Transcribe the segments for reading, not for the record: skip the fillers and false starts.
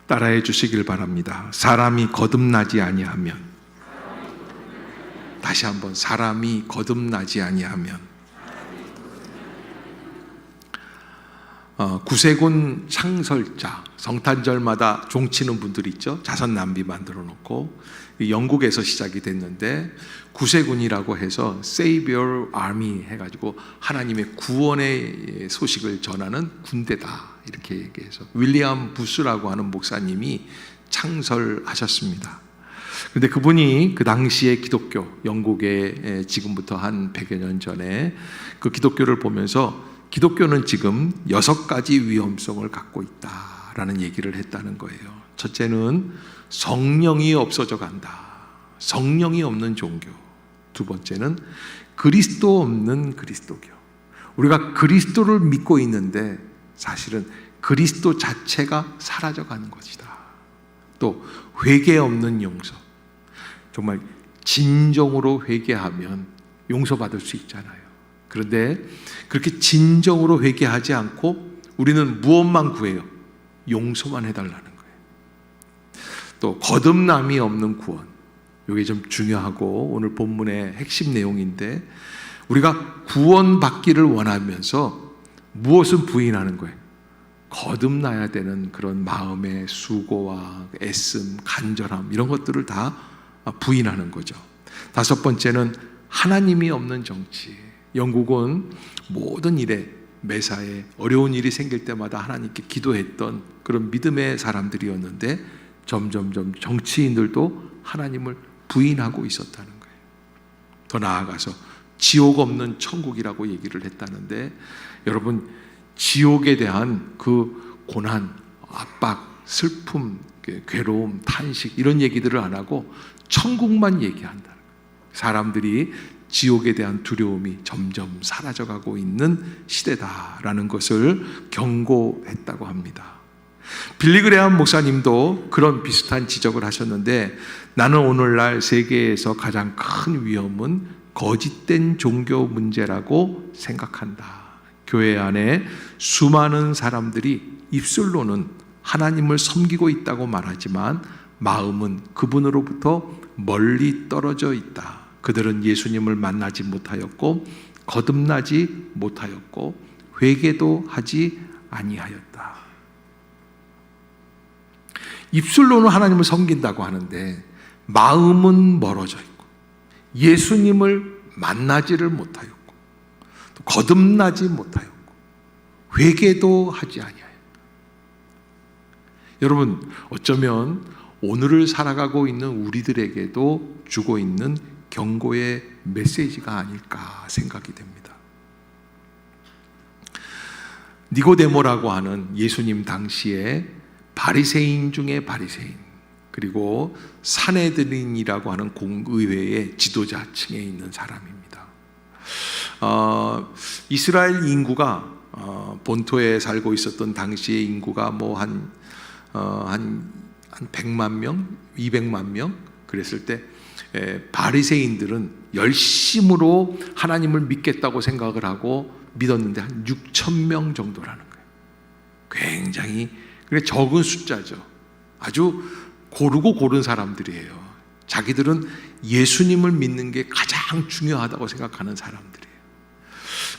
따라해 주시길 바랍니다. 사람이 거듭나지 아니하면. 다시 한번, 사람이 거듭나지 아니하면. 구세군 창설자, 성탄절마다 종치는 분들이 있죠. 자선 낭비 만들어 놓고, 영국에서 시작이 됐는데 구세군이라고 해서 Savior Army 해가지고 하나님의 구원의 소식을 전하는 군대다, 이렇게 얘기해서 윌리엄 부스라고 하는 목사님이 창설하셨습니다. 그런데 그분이 그 당시에 기독교, 영국에 지금부터 한 100여 년 전에 그 기독교를 보면서 기독교는 지금 6가지 위험성을 갖고 있다라는 얘기를 했다는 거예요. 첫째는 성령이 없어져 간다. 성령이 없는 종교. 두 번째는 그리스도 없는 그리스도교. 우리가 그리스도를 믿고 있는데 사실은 그리스도 자체가 사라져 가는 것이다. 또 회개 없는 용서. 정말 진정으로 회개하면 용서받을 수 있잖아요. 그런데 그렇게 진정으로 회개하지 않고 우리는 무엇만 구해요? 용서만 해달라는 거예요. 또 거듭남이 없는 구원. 이게 좀 중요하고 오늘 본문의 핵심 내용인데, 우리가 구원받기를 원하면서 무엇은 부인하는 거예요? 거듭나야 되는 그런 마음의 수고와 애씀, 간절함, 이런 것들을 다 부인하는 거죠. 다섯 번째는 하나님이 없는 정치. 영국은 모든 일에, 매사에 어려운 일이 생길 때마다 하나님께 기도했던 그런 믿음의 사람들이었는데 점점점 정치인들도 하나님을 부인하고 있었다는 거예요. 더 나아가서 지옥 없는 천국이라고 얘기를 했다는데, 여러분, 지옥에 대한 그 고난, 압박, 슬픔, 괴로움, 탄식, 이런 얘기들을 안 하고 천국만 얘기한다는 거예요. 사람들이 지옥에 대한 두려움이 점점 사라져가고 있는 시대다라는 것을 경고했다고 합니다. 빌리그레함 목사님도 그런 비슷한 지적을 하셨는데, 나는 오늘날 세계에서 가장 큰 위험은 거짓된 종교 문제라고 생각한다. 교회 안에 수많은 사람들이 입술로는 하나님을 섬기고 있다고 말하지만 마음은 그분으로부터 멀리 떨어져 있다. 그들은 예수님을 만나지 못하였고 거듭나지 못하였고 회개도 하지 아니하였다. 입술로는 하나님을 섬긴다고 하는데 마음은 멀어져 있고 예수님을 만나지를 못하였고 또 거듭나지 못하였고 회개도 하지 아니하였다. 여러분, 어쩌면 오늘을 살아가고 있는 우리들에게도 주고 있는 경고의 메시지가 아닐까 생각이 됩니다. 니고데모라고 하는 예수님 당시에 바리새인 중에 바리새인, 그리고 산헤드린이라고 하는 공의회의 지도자층에 있는 사람입니다. 이스라엘 인구가 본토에 살고 있었던 당시의 인구가 뭐 한 100만 명, 200만 명 그랬을 때 바리새인들은 열심으로 하나님을 믿겠다고 생각을 하고 믿었는데 한 6천 명 정도라는 거예요. 굉장히 적은 숫자죠. 아주 고르고 고른 사람들이에요. 자기들은 예수님을 믿는 게 가장 중요하다고 생각하는 사람들이에요.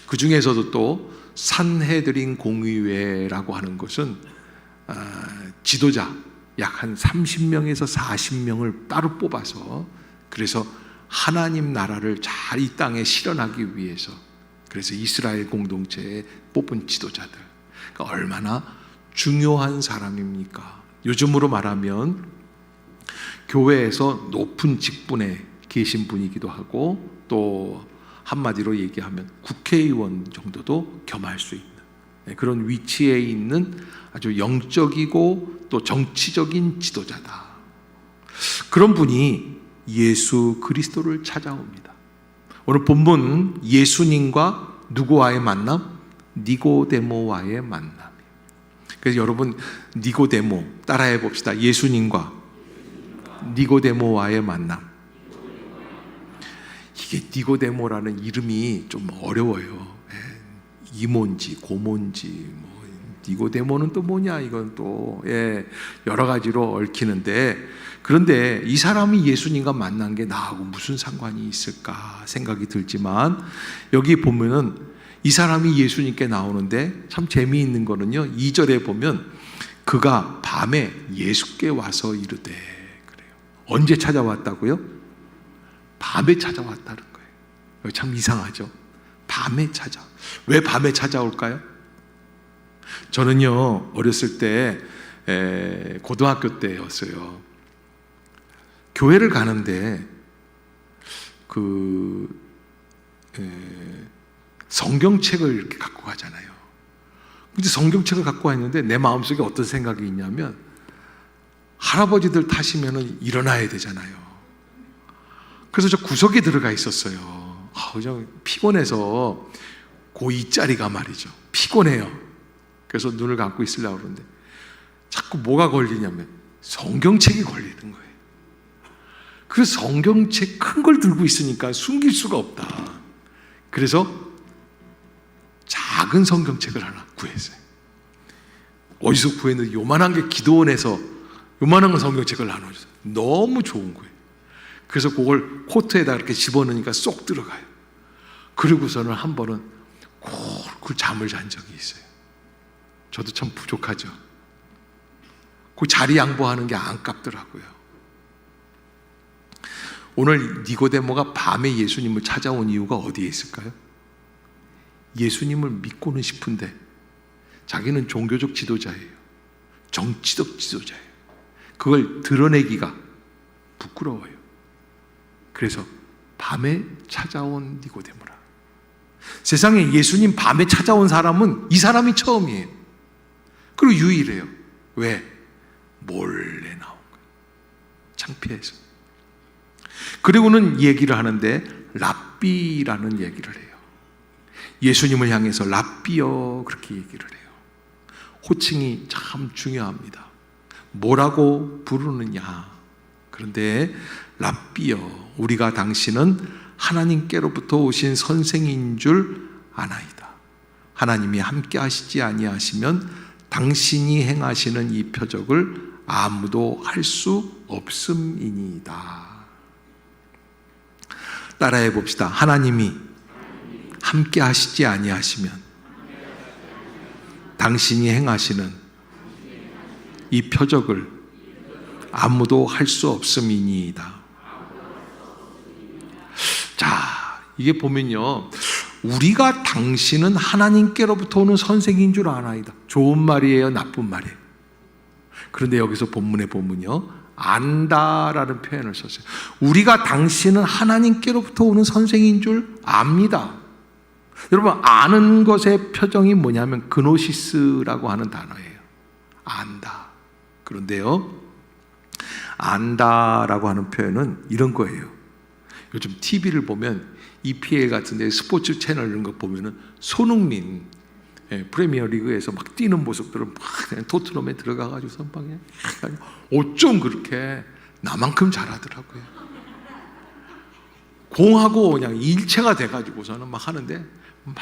그 중에서도 또 산헤드린 공의회라고 하는 것은 지도자 약 한 30명에서 40명을 따로 뽑아서, 그래서 하나님 나라를 잘 이 땅에 실현하기 위해서, 그래서 이스라엘 공동체에 뽑은 지도자들, 그러니까 얼마나 중요한 사람입니까? 요즘으로 말하면 교회에서 높은 직분에 계신 분이기도 하고, 또 한마디로 얘기하면 국회의원 정도도 겸할 수 있는 그런 위치에 있는 아주 영적이고 또 정치적인 지도자다. 그런 분이 예수 그리스도를 찾아옵니다. 오늘 본문 예수님과 누구와의 만남? 니고데모와의 만남. 그래서 여러분, 니고데모 따라해 봅시다. 예수님과 니고데모와의 만남. 이게 니고데모라는 이름이 좀 어려워요. 이모인지 고모인지 뭐 니고데모는 또 뭐냐, 이건 또 여러 가지로 얽히는데, 그런데 이 사람이 예수님과 만난 게 나하고 무슨 상관이 있을까 생각이 들지만, 여기 보면은 이 사람이 예수님께 나오는데 참 재미있는 거는요, 2절에 보면 그가 밤에 예수께 와서 이르되, 그래요. 언제 찾아왔다고요? 밤에 찾아왔다는 거예요. 참 이상하죠. 밤에 왜 밤에 찾아올까요? 저는요, 어렸을 때 고등학교 때였어요. 교회를 가는데 성경책을 이렇게 갖고 가잖아요. 근데 성경책을 갖고 왔는데 내 마음속에 어떤 생각이 있냐면, 할아버지들 타시면은 일어나야 되잖아요. 그래서 저 구석에 들어가 있었어요. 그냥 피곤해서 고2짜리가 말이죠. 피곤해요. 그래서 눈을 감고 있으려고 그러는데 자꾸 뭐가 걸리냐면 성경책이 걸리는 거예요. 그래서 성경책 큰 걸 들고 있으니까 숨길 수가 없다. 그래서 작은 성경책을 하나 구했어요. 어디서 구했는데 요만한 게 기도원에서 요만한 성경책을 나눠줬어요. 너무 좋은 거예요. 그래서 그걸 코트에다 이렇게 집어넣으니까 쏙 들어가요. 그리고서는 한 번은 꿀꿀 잠을 잔 적이 있어요. 저도 참 부족하죠. 그 자리 양보하는 게 안깝더라고요. 오늘 니고데모가 밤에 예수님을 찾아온 이유가 어디에 있을까요? 예수님을 믿고는 싶은데 자기는 종교적 지도자예요. 정치적 지도자예요. 그걸 드러내기가 부끄러워요. 그래서 밤에 찾아온 니고데모라. 세상에 예수님 밤에 찾아온 사람은 이 사람이 처음이에요. 그리고 유일해요. 왜? 몰래 나온 거예요. 창피해서. 그리고는 얘기를 하는데 랍비라는 얘기를 해요. 예수님을 향해서 랍비여, 그렇게 얘기를 해요. 호칭이 참 중요합니다. 뭐라고 부르느냐. 그런데 랍비여, 우리가 당신은 하나님께로부터 오신 선생인 줄 아나이다. 하나님이 함께 하시지 아니하시면 당신이 행하시는 이 표적을 아무도 할 수 없음이니이다. 따라해 봅시다. 하나님이 함께 하시지 아니하시면 당신이 행하시는 이 표적을 아무도 할 수 없음이니이다. 자, 이게 보면요, 우리가 당신은 하나님께로부터 오는 선생인 줄 아나이다. 좋은 말이에요, 나쁜 말이에요? 그런데 여기서 본문에 보면요, 안다라는 표현을 썼어요. 우리가 당신은 하나님께로부터 오는 선생인 줄 압니다. 여러분, 아는 것의 표정이 뭐냐면 그노시스라고 하는 단어예요. 안다. 그런데요, 안다라고 하는 표현은 이런 거예요. 요즘 TV를 보면 EPL 같은 데 스포츠 채널 이런 거 보면은 손흥민 프리미어 리그에서 막 뛰는 모습들을 막 토트넘에 들어가가지고 선방에 어쩜 그렇게 나만큼 잘하더라고요. 공하고 그냥 일체가 돼가지고서는 막 하는데 막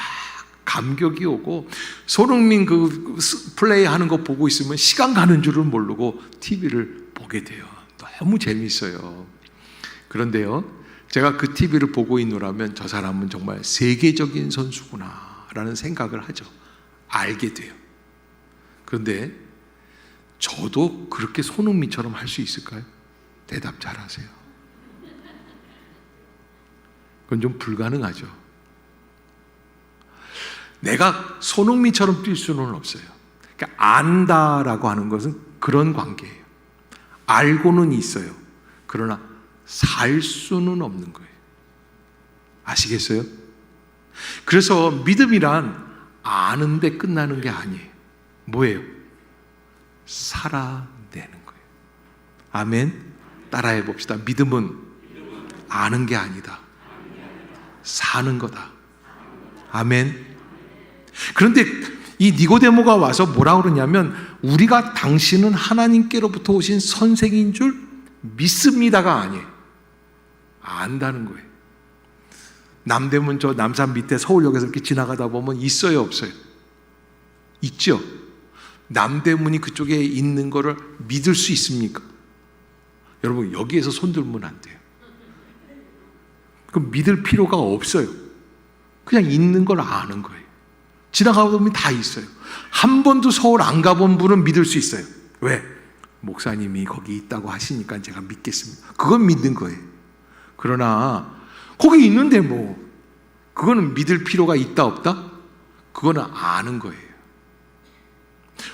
감격이 오고, 손흥민 그 플레이 하는 거 보고 있으면 시간 가는 줄을 모르고 TV를 보게 돼요. 너무 재밌어요. 그런데요, 제가 그 TV를 보고 있노라면 저 사람은 정말 세계적인 선수구나 라는 생각을 하죠. 알게 돼요. 그런데 저도 그렇게 손흥민처럼 할 수 있을까요? 대답 잘하세요. 그건 좀 불가능하죠. 내가 손흥민처럼 뛸 수는 없어요. 그러니까 안다라고 하는 것은 그런 관계예요. 알고는 있어요. 그러나 살 수는 없는 거예요. 아시겠어요? 그래서 믿음이란 아는데 끝나는 게 아니에요. 뭐예요? 살아내는 거예요. 아멘. 따라해 봅시다. 믿음은 아는 게 아니다. 사는 거다. 아멘. 그런데 이 니고데모가 와서 뭐라 그러냐면, 우리가 당신은 하나님께로부터 오신 선생인 줄 믿습니다가 아니에요. 안다는 거예요. 남대문 저 남산 밑에 서울역에서 이렇게 지나가다 보면 있어요, 없어요? 있죠. 남대문이 그쪽에 있는 거를 믿을 수 있습니까? 여러분, 여기에서 손 들면 안 돼요. 그럼 믿을 필요가 없어요. 그냥 있는 걸 아는 거예요. 지나가다 보면 다 있어요. 한 번도 서울 안 가본 분은 믿을 수 있어요. 왜? 목사님이 거기 있다고 하시니까 제가 믿겠습니다. 그건 믿는 거예요. 그러나 거기 있는데 뭐 그거는 믿을 필요가 있다 없다? 그거는 아는 거예요.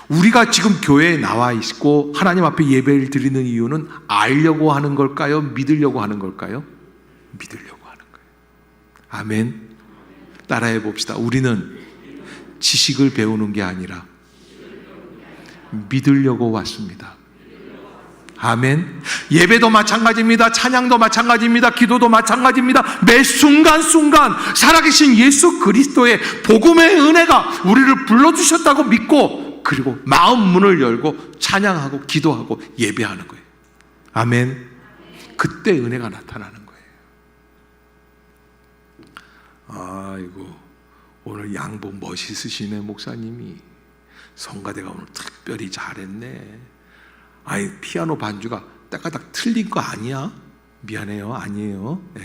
우리가 지금 교회에 나와 있고 하나님 앞에 예배를 드리는 이유는 알려고 하는 걸까요? 믿으려고 하는 걸까요? 믿으려고 하는 거예요. 아멘. 따라해 봅시다. 우리는 지식을 배우는 게 아니라 믿으려고 왔습니다. 아멘. 예배도 마찬가지입니다. 찬양도 마찬가지입니다. 기도도 마찬가지입니다. 매 순간순간 살아계신 예수 그리스도의 복음의 은혜가 우리를 불러주셨다고 믿고, 그리고 마음 문을 열고 찬양하고 기도하고 예배하는 거예요. 아멘. 그때 은혜가 나타나는 거예요. 아이고, 오늘 양복 멋있으시네 목사님이. 성가대가 오늘 특별히 잘했네. 아이, 피아노 반주가 따까닥 틀린 거 아니야? 미안해요. 아니에요. 네.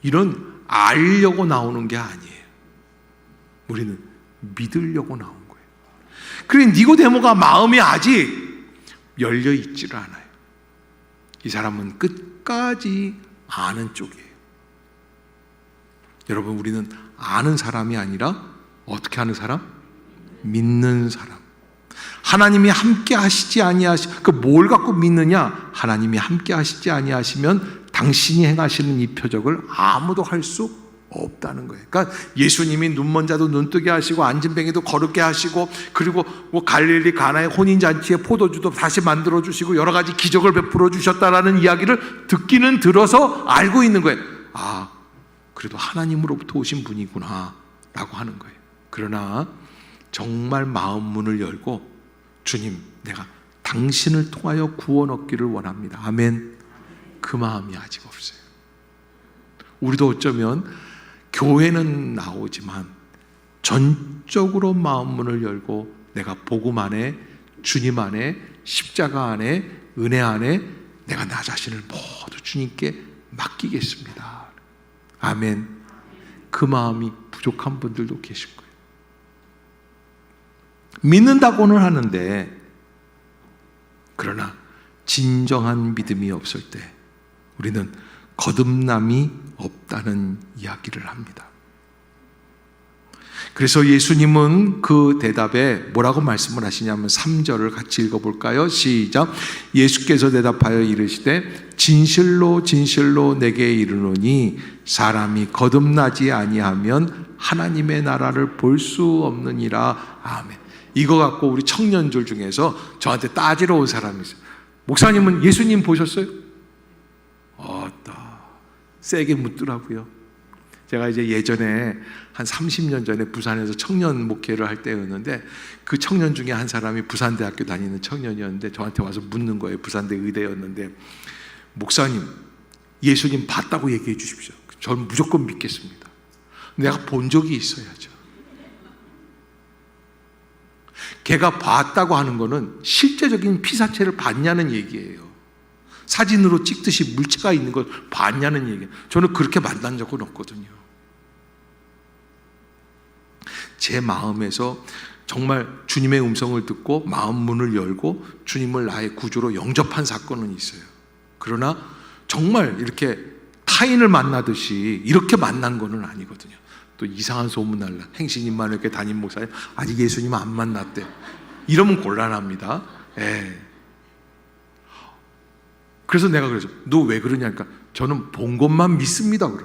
이런 알려고 나오는 게 아니에요. 우리는 믿으려고 나온 거예요. 그래, 니고데모가 마음이 아직 열려 있지를 않아요. 이 사람은 끝까지 아는 쪽이에요. 여러분, 우리는 아는 사람이 아니라 어떻게 하는 사람? 믿는 사람. 하나님이 함께 하시지 뭘 갖고 믿느냐? 하나님이 함께 하시지 아니하시면 당신이 행하시는 이 표적을 아무도 할 수 없다는 거예요. 그러니까 예수님이 눈먼 자도 눈뜨게 하시고 안진뱅이도 거룩게 하시고, 그리고 뭐 갈릴리 가나의 혼인잔치에 포도주도 다시 만들어 주시고 여러 가지 기적을 베풀어 주셨다라는 이야기를 듣기는 들어서 알고 있는 거예요. 아, 그래도 하나님으로부터 오신 분이구나 라고 하는 거예요. 그러나 정말 마음 문을 열고, 주님, 내가 당신을 통하여 구원 얻기를 원합니다. 아멘. 그 마음이 아직 없어요. 우리도 어쩌면 교회는 나오지만 전적으로 마음 문을 열고 내가 복음 안에, 주님 안에, 십자가 안에, 은혜 안에 내가 나 자신을 모두 주님께 맡기겠습니다. 아멘. 그 마음이 부족한 분들도 계실 거예요. 믿는다고는 하는데, 그러나 진정한 믿음이 없을 때 우리는 거듭남이 없다는 이야기를 합니다. 그래서 예수님은 그 대답에 뭐라고 말씀을 하시냐면 3절을 같이 읽어볼까요? 시작. 예수께서 대답하여 이르시되 진실로 진실로 내게 이르노니 사람이 거듭나지 아니하면 하나님의 나라를 볼 수 없느니라. 아멘. 이거 갖고 우리 청년들 중에서 저한테 따지러 온 사람이 있어요. 목사님은 예수님 보셨어요? 세게 묻더라고요. 제가 이제 예전에 한 30년 전에 부산에서 청년 목회를 할 때였는데, 그 청년 중에 한 사람이 부산대학교 다니는 청년이었는데 저한테 와서 묻는 거예요. 부산대 의대였는데, 목사님, 예수님 봤다고 얘기해 주십시오. 저는 무조건 믿겠습니다. 내가 본 적이 있어야죠. 걔가 봤다고 하는 거는 실제적인 피사체를 봤냐는 얘기예요. 사진으로 찍듯이 물체가 있는 걸 봤냐는 얘기예요. 저는 그렇게 만난 적은 없거든요. 제 마음에서 정말 주님의 음성을 듣고 마음 문을 열고 주님을 나의 구주로 영접한 사건은 있어요. 그러나 정말 이렇게 타인을 만나듯이 이렇게 만난 거는 아니거든요. 또 이상한 소문 날라. 행신님만 이렇게 담임 목사님 아직 예수님 안 만났대. 이러면 곤란합니다. 예. 그래서 내가 그러죠. 너 왜 그러냐니까 저는 본 것만 믿습니다. 그래.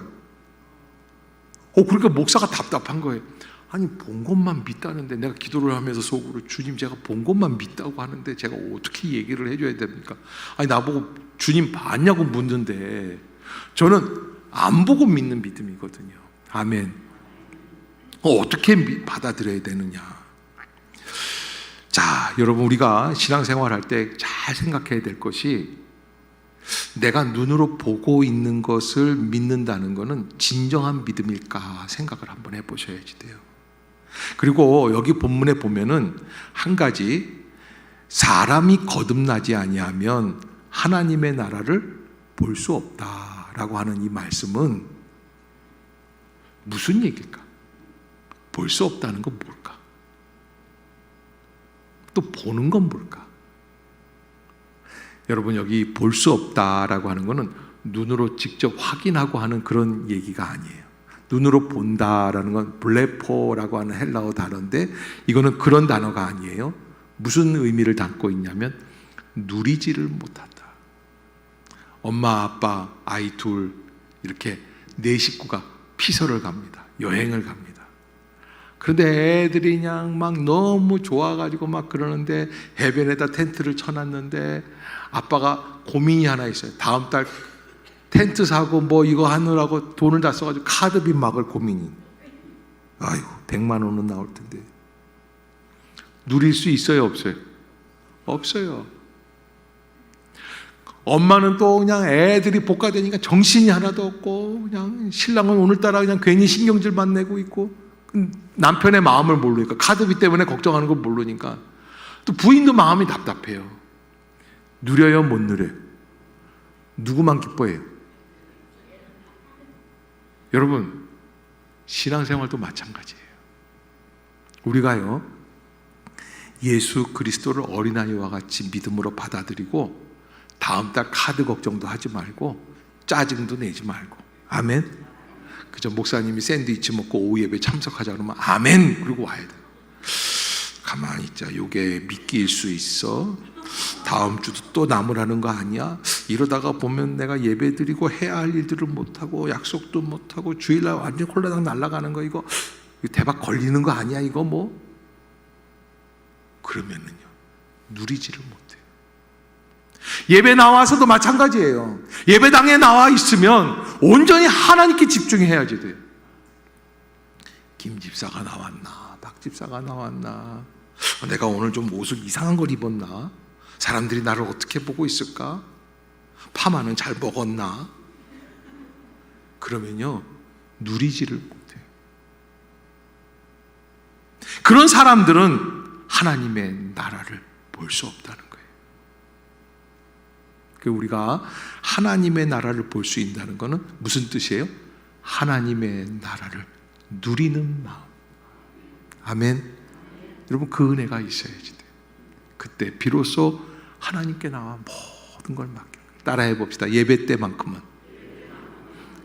그러니까 목사가 답답한 거예요. 아니, 본 것만 믿다는데 내가 기도를 하면서 속으로 주님, 제가 본 것만 믿다고 하는데 제가 어떻게 얘기를 해줘야 됩니까? 아니, 나보고 주님 봤냐고 묻는데 저는 안 보고 믿는 믿음이거든요. 아멘. 어떻게 받아들여야 되느냐? 자, 여러분, 우리가 신앙생활 할 때 잘 생각해야 될 것이, 내가 눈으로 보고 있는 것을 믿는다는 것은 진정한 믿음일까 생각을 한번 해보셔야지 돼요. 그리고 여기 본문에 보면은 한 가지, 사람이 거듭나지 아니하면 하나님의 나라를 볼 수 없다라고 하는 이 말씀은 무슨 얘기일까? 볼 수 없다는 건 뭘까? 또 보는 건 뭘까? 여러분, 여기 볼 수 없다라고 하는 것은 눈으로 직접 확인하고 하는 그런 얘기가 아니에요. 눈으로 본다라는 건 블레포라고 하는 헬라어 단어인데, 이거는 그런 단어가 아니에요. 무슨 의미를 담고 있냐면 누리지를 못한다. 엄마, 아빠, 아이 둘 이렇게 네 식구가 피서를 갑니다. 여행을 갑니다. 그런데 애들이 그냥 막 너무 좋아가지고 막 그러는데, 해변에다 텐트를 쳐놨는데 아빠가 고민이 하나 있어요. 다음 달 텐트 사고 뭐 이거 하느라고 돈을 다 써가지고 카드비 막을 고민이. 아이고, 100만 원은 나올 텐데. 누릴 수 있어요, 없어요? 없어요. 엄마는 또 그냥 애들이 복가되니까 정신이 하나도 없고, 그냥 신랑은 오늘따라 그냥 괜히 신경질만 내고 있고, 남편의 마음을 모르니까, 카드비 때문에 걱정하는 걸 모르니까, 또 부인도 마음이 답답해요. 누려요, 못 누려요? 누구만 기뻐해요? 여러분, 신앙생활도 마찬가지예요. 우리가요, 예수 그리스도를 어린아이와 같이 믿음으로 받아들이고, 다음 달 카드 걱정도 하지 말고 짜증도 내지 말고, 아멘. 그저 목사님이 샌드위치 먹고 오후 예배 참석하자 그러면 아멘 그러고 와야 돼. 가만히 있자, 요게 미끼일 수 있어. 다음 주도 또 남으라는 거 아니야? 이러다가 보면 내가 예배 드리고 해야 할 일들을 못하고 약속도 못하고 주일날 완전 홀라당 날아가는 거, 이거 대박 걸리는 거 아니야 이거 뭐? 그러면은요, 누리지를 못해요. 예배 나와서도 마찬가지예요. 예배당에 나와 있으면 온전히 하나님께 집중해야지 돼요. 김 집사가 나왔나, 박 집사가 나왔나, 내가 오늘 좀 옷을 이상한 걸 입었나, 사람들이 나를 어떻게 보고 있을까, 파마는 잘 먹었나. 그러면요, 누리지를 못해요. 그런 사람들은 하나님의 나라를 볼 수 없다는 거예요. 우리가 하나님의 나라를 볼 수 있다는 것은 무슨 뜻이에요? 하나님의 나라를 누리는 마음. 아멘. 여러분, 그 은혜가 있어야지 돼요. 그때 비로소 하나님께 나와 모든 걸 맡겨. 따라해 봅시다. 예배 때만큼은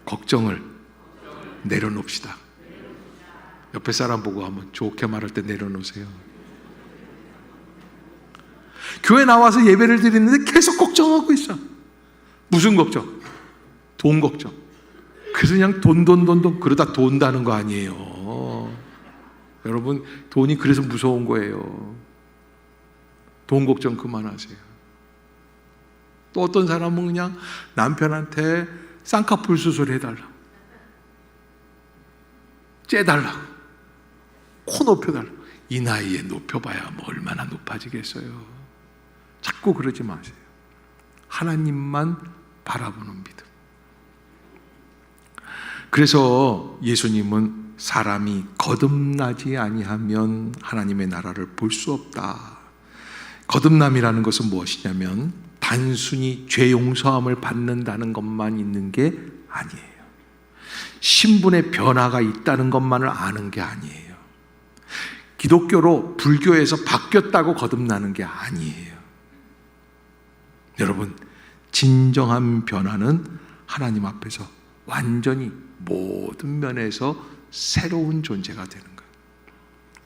걱정을 내려놓읍시다. 옆에 사람 보고 한번 좋게 말할 때 내려놓으세요. 교회 나와서 예배를 드리는데 계속 걱정하고 있어. 무슨 걱정? 돈 걱정. 그래서 그냥 돈 그러다 돈다는 거 아니에요. 여러분, 돈이 그래서 무서운 거예요. 돈 걱정 그만하세요. 또 어떤 사람은 그냥 남편한테 쌍꺼풀 수술해달라, 째달라고, 코 높여달라. 이 나이에 높여봐야 뭐 얼마나 높아지겠어요. 자꾸 그러지 마세요. 하나님만 바라보는 믿음. 그래서 예수님은 사람이 거듭나지 아니하면 하나님의 나라를 볼 수 없다. 거듭남이라는 것은 무엇이냐면 단순히 죄 용서함을 받는다는 것만 있는 게 아니에요. 신분의 변화가 있다는 것만을 아는 게 아니에요. 기독교로 불교에서 바뀌었다고 거듭나는 게 아니에요. 여러분, 진정한 변화는 하나님 앞에서 완전히 모든 면에서 새로운 존재가 되는 거예요.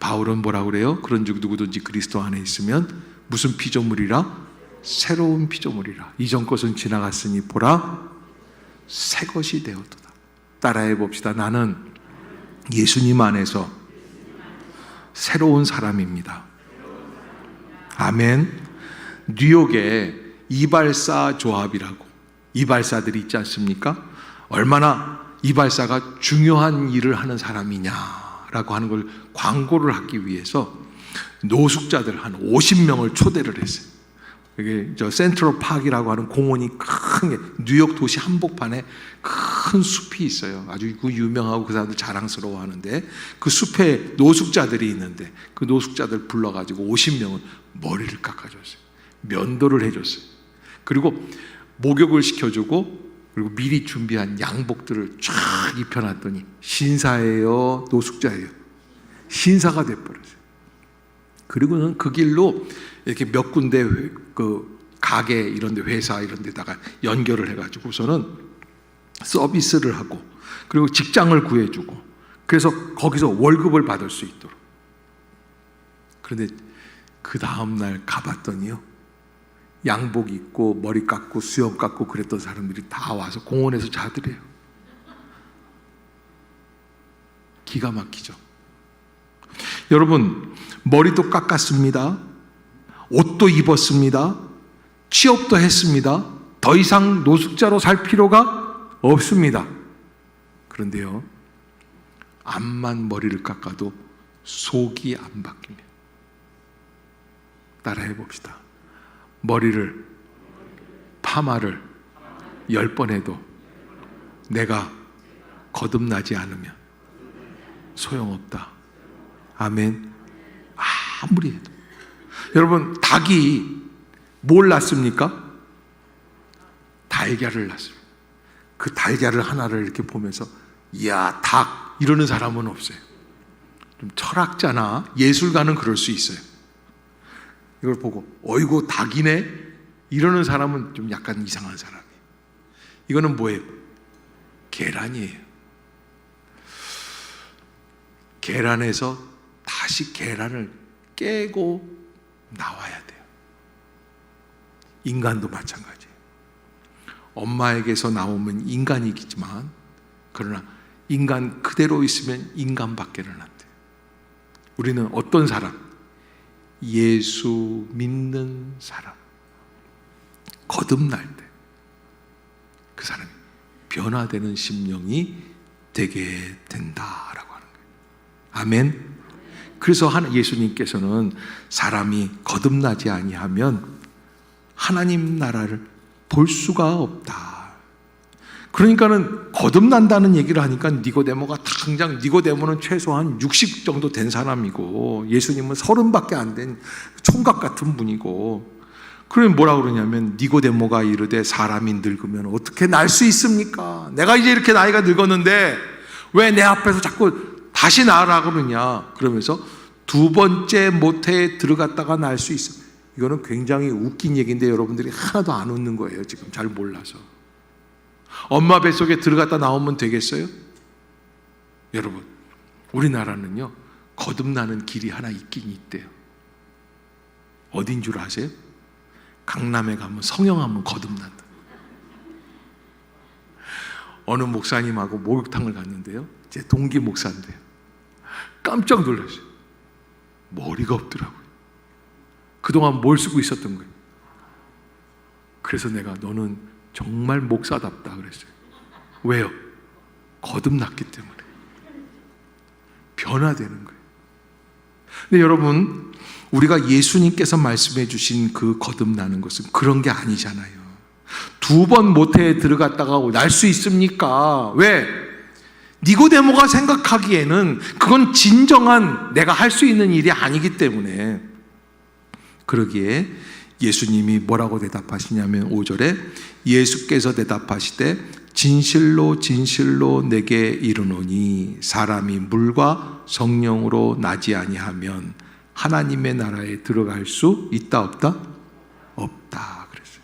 바울은 뭐라고 그래요? 그런즉 누구든지 그리스도 안에 있으면 무슨 피조물이라? 새로운 피조물이라. 이전 것은 지나갔으니 보라, 새 것이 되었도다. 따라해 봅시다. 나는 예수님 안에서 새로운 사람입니다. 아멘. 뉴욕에 이발사 조합이라고, 이발사들이 있지 않습니까? 얼마나 이발사가 중요한 일을 하는 사람이냐라고 하는 걸 광고를 하기 위해서 노숙자들 한 50명을 초대를 했어요. 이게 저 센트럴 파크이라고 하는 공원이 큰 게, 뉴욕 도시 한복판에 큰 숲이 있어요. 아주 그 유명하고 그 사람들 자랑스러워하는데, 그 숲에 노숙자들이 있는데 그 노숙자들 불러가지고 50명은 머리를 깎아줬어요. 면도를 해줬어요. 그리고 목욕을 시켜주고, 그리고 미리 준비한 양복들을 쫙 입혀놨더니 신사예요, 노숙자예요? 신사가 돼버렸어요. 그리고는 그 길로 이렇게 몇 군데 그 가게 이런 데, 회사 이런 데다가 연결을 해가지고서는 서비스를 하고, 그리고 직장을 구해주고, 그래서 거기서 월급을 받을 수 있도록. 그런데 그 다음날 가봤더니요, 양복 입고 머리 깎고 수염 깎고 그랬던 사람들이 다 와서 공원에서 자더래요. 기가 막히죠. 여러분, 머리도 깎았습니다. 옷도 입었습니다. 취업도 했습니다. 더 이상 노숙자로 살 필요가 없습니다. 그런데요, 앞만 머리를 깎아도 속이 안 바뀝니다. 따라해 봅시다. 머리를, 파마를 10번 해도 내가 거듭나지 않으면 소용없다. 아멘. 아무리 해도. 여러분, 닭이 뭘 낳습니까? 달걀을 낳습니다. 그 달걀을 하나를 이렇게 보면서 이야, 닭 이러는 사람은 없어요. 좀 철학자나 예술가는 그럴 수 있어요. 이걸 보고 어이구 닭이네 이러는 사람은 좀 약간 이상한 사람이에요. 이거는 뭐예요? 계란이에요. 계란에서 다시 계란을 깨고 나와야 돼요. 인간도 마찬가지예요. 엄마에게서 나오면 인간이겠지만, 그러나 인간 그대로 있으면 인간밖에는 안 돼요. 우리는 어떤 사람? 예수 믿는 사람. 거듭날 때 그 사람이 변화되는 심령이 되게 된다라고 하는 거예요. 아멘. 그래서 예수님께서는 사람이 거듭나지 아니하면 하나님 나라를 볼 수가 없다. 그러니까는 거듭난다는 얘기를 하니까 니고데모가 당장, 니고데모는 최소한 60 정도 된 사람이고 예수님은 30밖에 안 된 총각 같은 분이고, 그러면 뭐라 그러냐면 니고데모가 이르되 사람이 늙으면 어떻게 날 수 있습니까? 내가 이제 이렇게 나이가 늙었는데 왜 내 앞에서 자꾸 다시 나으라 그러냐? 그러면서 두 번째 모태에 들어갔다가 날 수 있어. 이거는 굉장히 웃긴 얘기인데 여러분들이 하나도 안 웃는 거예요. 지금 잘 몰라서. 엄마 뱃속에 들어갔다 나오면 되겠어요? 여러분, 우리나라는요 거듭나는 길이 하나 있긴 있대요. 어딘 줄 아세요? 강남에 가면 성형하면 거듭난다. 어느 목사님하고 목욕탕을 갔는데요, 제 동기 목사인데요, 깜짝 놀랐어요. 머리가 없더라고요. 그동안 뭘 쓰고 있었던 거예요. 그래서 내가 너는 정말 목사답다 그랬어요. 왜요? 거듭났기 때문에. 변화되는 거예요. 근데 여러분, 우리가 예수님께서 말씀해 주신 그 거듭나는 것은 그런 게 아니잖아요. 두 번 모태에 들어갔다가 날 수 있습니까? 왜? 니고데모가 생각하기에는 그건 진정한 내가 할 수 있는 일이 아니기 때문에. 그러기에 예수님이 뭐라고 대답하시냐면 5절에 예수께서 대답하시되 진실로 진실로 내게 이르노니 사람이 물과 성령으로 나지 아니하면 하나님의 나라에 들어갈 수 있다 없다? 없다 그랬어요.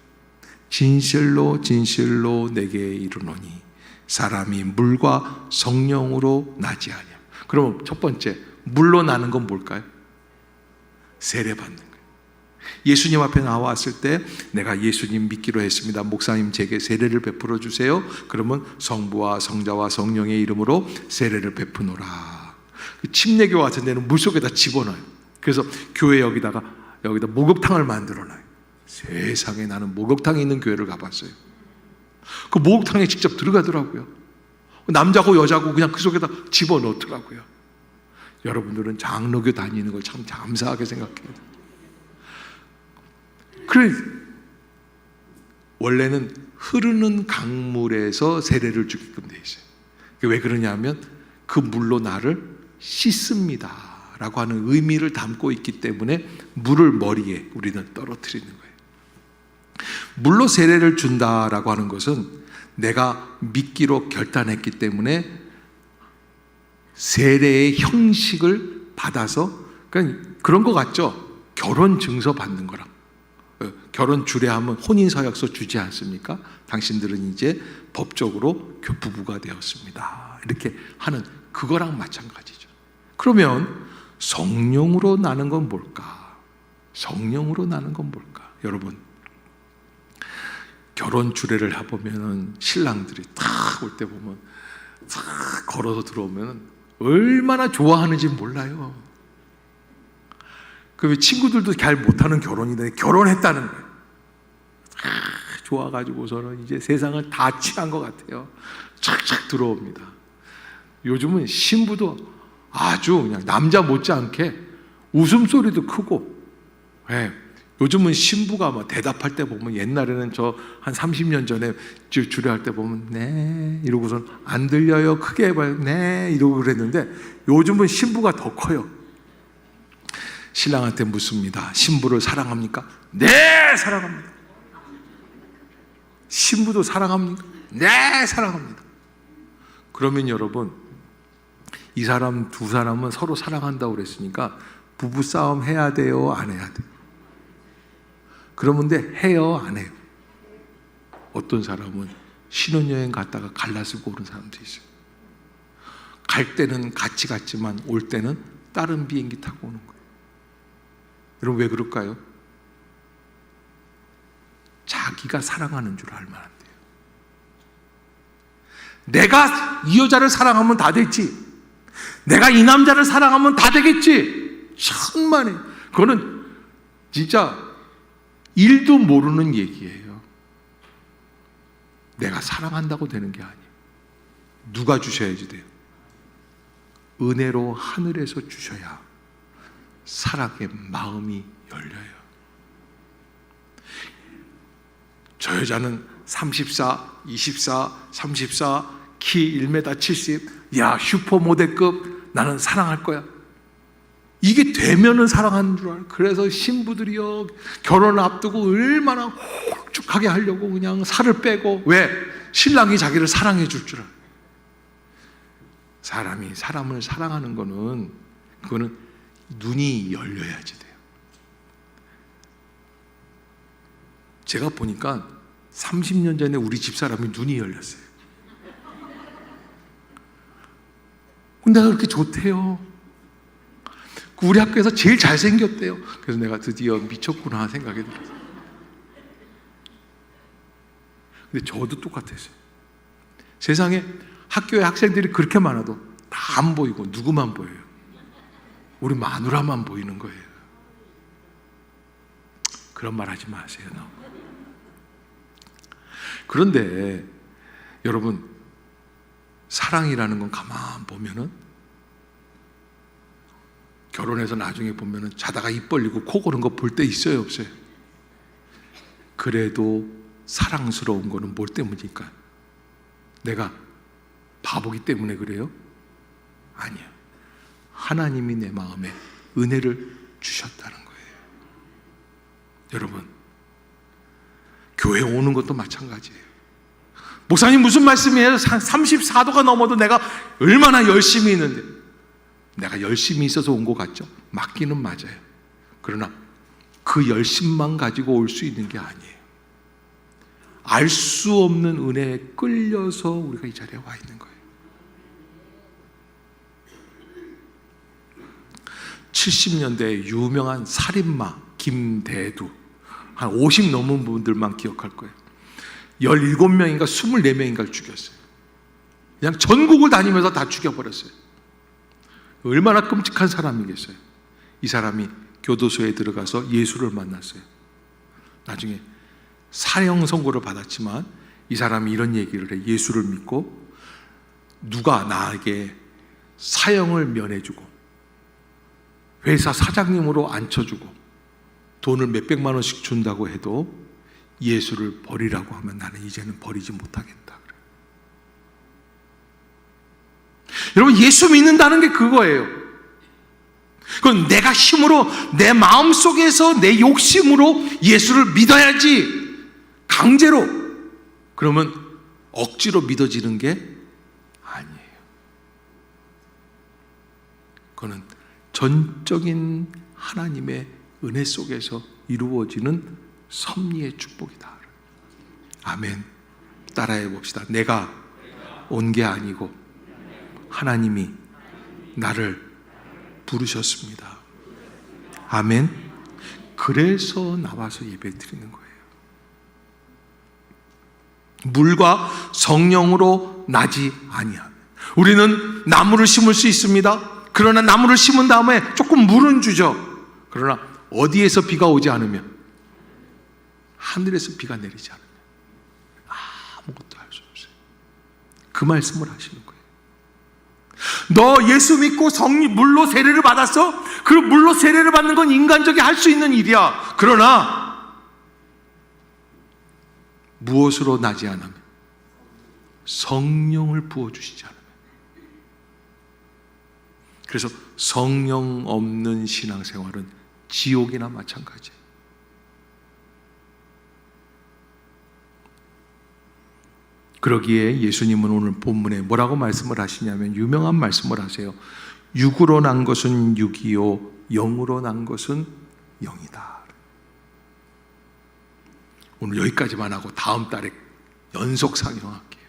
진실로 진실로 내게 이르노니 사람이 물과 성령으로 나지 아니하면. 그럼 첫 번째, 물로 나는 건 뭘까요? 세례받는 거예요. 예수님 앞에 나왔을 때 내가 예수님 믿기로 했습니다. 목사님 제게 세례를 베풀어 주세요. 그러면 성부와 성자와 성령의 이름으로 세례를 베푸노라. 침례교 같은 데는 물속에다 집어넣어요. 그래서 교회 여기다 목욕탕을 만들어놔요. 세상에, 나는 목욕탕에 있는 교회를 가봤어요. 그 목욕탕에 직접 들어가더라고요. 남자고 여자고 그냥 그 속에다 집어넣더라고요. 여러분들은 장로교 다니는 걸 참 감사하게 생각해요. 그래, 원래는 흐르는 강물에서 세례를 주게끔 되어 있어요. 왜 그러냐면 그 물로 나를 씻습니다 라고 하는 의미를 담고 있기 때문에 물을 머리에 우리는 떨어뜨리는 거예요. 물로 세례를 준다라고 하는 것은 내가 믿기로 결단했기 때문에 세례의 형식을 받아서, 그러니까 그런 거 같죠? 결혼 증서 받는 거랑. 결혼 주례하면 혼인서약서 주지 않습니까? 당신들은 이제 법적으로 부부가 되었습니다. 이렇게 하는 그거랑 마찬가지죠. 그러면 성령으로 나는 건 뭘까? 성령으로 나는 건 뭘까? 여러분, 결혼 주례를 해보면 신랑들이 탁 올 때 보면 탁 걸어서 들어오면 얼마나 좋아하는지 몰라요. 그 친구들도 잘 못하는 결혼인데 결혼했다는 거예요. 좋아가지고서는 이제 세상을 다 취한 것 같아요. 착착 들어옵니다. 요즘은 신부도 아주 그냥 남자 못지않게 웃음소리도 크고, 요즘은 신부가 막 대답할 때 보면, 옛날에는 저 한 30년 전에 주례할 때 보면 네 이러고선 안 들려요, 크게 해봐요, 네 이러고 그랬는데 요즘은 신부가 더 커요. 신랑한테 묻습니다. 신부를 사랑합니까? 네, 사랑합니다. 신부도 사랑합니까? 네, 사랑합니다. 그러면 여러분, 이 사람 두 사람은 서로 사랑한다고 그랬으니까 부부싸움 해야 돼요, 안 해야 돼요? 그러면 해요, 안 해요? 어떤 사람은 신혼여행 갔다가 갈라서고 오는 사람도 있어요. 갈 때는 같이 갔지만 올 때는 다른 비행기 타고 오는 거예요. 여러분, 왜 그럴까요? 자기가 사랑하는 줄 알면 안 돼요. 내가 이 여자를 사랑하면 다 됐지, 내가 이 남자를 사랑하면 다 되겠지, 천만에. 그거는 진짜 일도 모르는 얘기예요. 내가 사랑한다고 되는 게 아니에요. 누가 주셔야지 돼요? 은혜로 하늘에서 주셔야 사랑의 마음이 열려요. 저 여자는 34, 24, 34, 키 1m 70, 야 슈퍼모델급, 나는 사랑할 거야. 이게 되면은 사랑하는 줄 알아요. 그래서 신부들이요, 결혼 앞두고 얼마나 홀쭉하게 하려고 그냥 살을 빼고. 왜? 신랑이 자기를 사랑해 줄 줄 알아요. 사람이 사람을 사랑하는 거는, 그거는 눈이 열려야지 돼요. 제가 보니까 30년 전에 우리 집사람이 눈이 열렸어요. 근데 내가 그렇게 좋대요. 우리 학교에서 제일 잘생겼대요. 그래서 내가 드디어 미쳤구나 생각이 들었어요. 근데 저도 똑같았어요. 세상에 학교에 학생들이 그렇게 많아도 다 안 보이고 누구만 보여요? 우리 마누라만 보이는 거예요. 그런 말 하지 마세요. 그런데 여러분, 사랑이라는 건 가만 보면은, 결혼해서 나중에 보면은 자다가 입 벌리고 코 고는 거 볼 때 있어요, 없어요? 그래도 사랑스러운 거는 뭘 때문일까? 내가 바보기 때문에 그래요? 아니요. 하나님이 내 마음에 은혜를 주셨다는 거예요. 여러분, 교회 오는 것도 마찬가지예요. 목사님 무슨 말씀이에요? 34도가 넘어도 내가 얼마나 열심히 있는데. 내가 열심히 있어서 온 것 같죠? 맞기는 맞아요. 그러나 그 열심만 가지고 올 수 있는 게 아니에요. 알 수 없는 은혜에 끌려서 우리가 이 자리에 와 있는 거예요. 70년대에 유명한 살인마 김대두, 한 50 넘은 분들만 기억할 거예요. 17명인가 24명인가를 죽였어요. 그냥 전국을 다니면서 다 죽여버렸어요. 얼마나 끔찍한 사람이겠어요. 이 사람이 교도소에 들어가서 예수를 만났어요. 나중에 사형 선고를 받았지만 이 사람이 이런 얘기를 해. 예수를 믿고 누가 나에게 사형을 면해주고 회사 사장님으로 앉혀주고 돈을 몇백만 원씩 준다고 해도 예수를 버리라고 하면 나는 이제는 버리지 못하겠다. 여러분, 예수 믿는다는 게 그거예요. 그건 내가 힘으로, 내 마음속에서 내 욕심으로 예수를 믿어야지, 강제로, 그러면 억지로 믿어지는 게 아니에요. 그거는 전적인 하나님의 은혜 속에서 이루어지는 섭리의 축복이다. 아멘. 따라해 봅시다. 내가 온 게 아니고 하나님이 나를 부르셨습니다. 아멘. 그래서 나와서 예배 드리는 거예요. 물과 성령으로 나지 아니하면. 우리는 나무를 심을 수 있습니다. 그러나 나무를 심은 다음에 조금 물은 주죠. 그러나 어디에서 비가 오지 않으면, 하늘에서 비가 내리지 않으면 아무것도 할 수 없어요. 그 말씀을 하시는 거예요. 너 예수 믿고 물로 세례를 받았어? 그 물로 세례를 받는 건 인간적이 할 수 있는 일이야. 그러나 무엇으로 나지 않으면? 성령을 부어주시지 않으면. 그래서 성령 없는 신앙생활은 지옥이나 마찬가지예요. 그러기에 예수님은 오늘 본문에 뭐라고 말씀을 하시냐면 유명한 말씀을 하세요. 육으로 난 것은 육이요 영으로 난 것은 영이다. 오늘 여기까지만 하고 다음 달에 연속 상영할게요.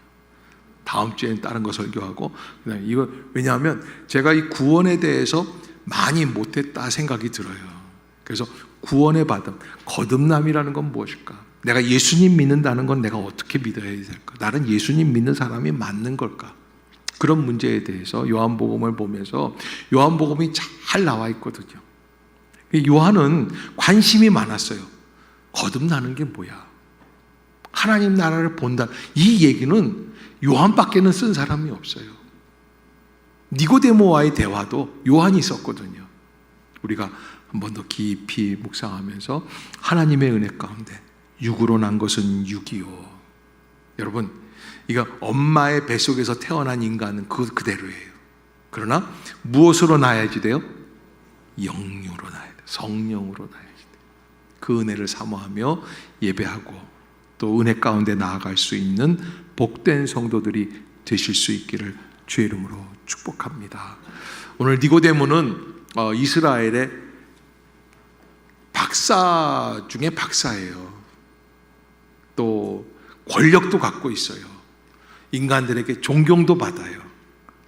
다음 주에는 다른 거 설교하고, 이거 왜냐하면 제가 이 구원에 대해서 많이 못했다 생각이 들어요. 그래서 구원의 받음, 거듭남이라는 건 무엇일까? 내가 예수님 믿는다는 건 내가 어떻게 믿어야 될까? 나는 예수님 믿는 사람이 맞는 걸까? 그런 문제에 대해서 요한복음을 보면서, 요한복음이 잘 나와 있거든요. 요한은 관심이 많았어요. 거듭나는 게 뭐야? 하나님 나라를 본다. 이 얘기는 요한밖에는 쓴 사람이 없어요. 니고데모와의 대화도 요한이 썼거든요. 우리가 한 번 더 깊이 묵상하면서 하나님의 은혜 가운데 육으로 난 것은 육이요. 여러분, 이거 엄마의 뱃속에서 태어난 인간은 그대로예요. 그러나 무엇으로 나야지 돼요? 영유로 나야 돼요. 성령으로 나야지 돼요. 그 은혜를 사모하며 예배하고 또 은혜 가운데 나아갈 수 있는 복된 성도들이 되실 수 있기를 주의 이름으로 축복합니다. 오늘 니고데모는 이스라엘의 박사 중에 박사예요. 또 권력도 갖고 있어요. 인간들에게 존경도 받아요.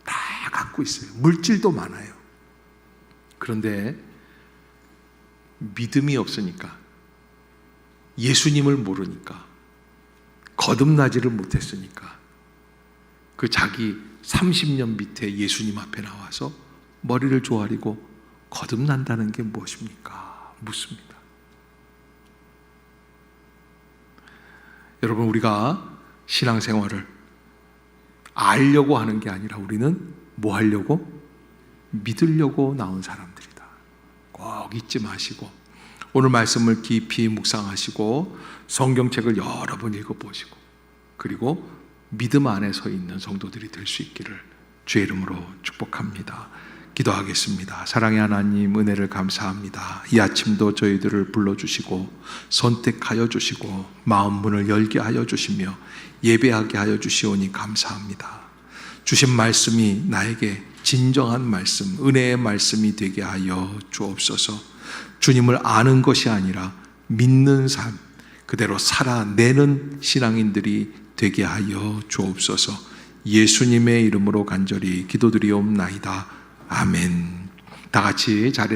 다 갖고 있어요. 물질도 많아요. 그런데 믿음이 없으니까, 예수님을 모르니까, 거듭나지를 못했으니까 그 자기 30년 밑에 예수님 앞에 나와서 머리를 조아리고 거듭난다는 게 무엇입니까? 묻습니다. 여러분, 우리가 신앙생활을 알려고 하는 게 아니라 우리는 뭐 하려고? 믿으려고 나온 사람들이다. 꼭 잊지 마시고 오늘 말씀을 깊이 묵상하시고 성경책을 여러 번 읽어보시고 그리고 믿음 안에 서 있는 성도들이 될 수 있기를 주의 이름으로 축복합니다. 기도하겠습니다. 사랑의 하나님, 은혜를 감사합니다. 이 아침도 저희들을 불러주시고 선택하여 주시고 마음 문을 열게 하여 주시며 예배하게 하여 주시오니 감사합니다. 주신 말씀이 나에게 진정한 말씀, 은혜의 말씀이 되게 하여 주옵소서. 주님을 아는 것이 아니라 믿는 삶, 그대로 살아내는 신앙인들이 되게 하여 주옵소서. 예수님의 이름으로 간절히 기도드리옵나이다. 아멘. 다 같이 자리에